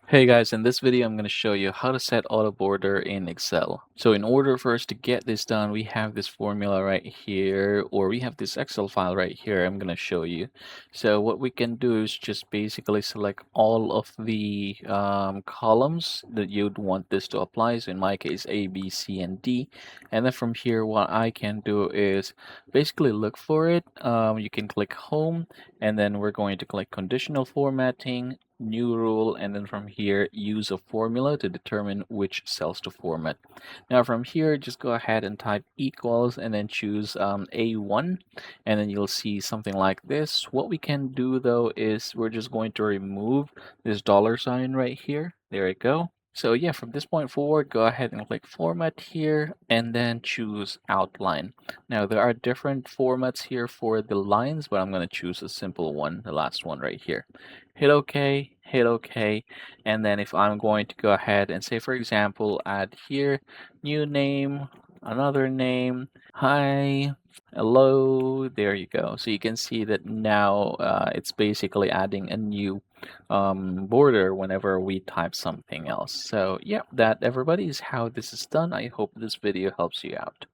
Hey guys, in this video I'm going to show you how to set auto border in Excel. So in order for us to get this done, we have this formula right here, or we have this Excel file right here I'm going to show you. So what we can do is just basically select all of the columns that you'd want this to apply. So in my case, A, B, C, and D. And then from here, what I can do is basically look for it. You can click Home, and then we're going to click Conditional Formatting, New Rule, and then from here use a formula to determine which cells to format. Now from here just go ahead and type equals and then choose A1, and then you'll see something like this. What we can do though is we're just going to remove this dollar sign right here. There we go. So yeah, from this point forward, go ahead and click Format here and then choose Outline. Now there are different formats here for the lines, but I'm going to choose a simple one, the last one right here. Hit OK, and then if I'm going to go ahead and say, for example, add here, new name, another name, hi, hello, there you go. So you can see that now it's basically adding a new border whenever we type something else. So yeah, that everybody is how this is done. I hope this video helps you out.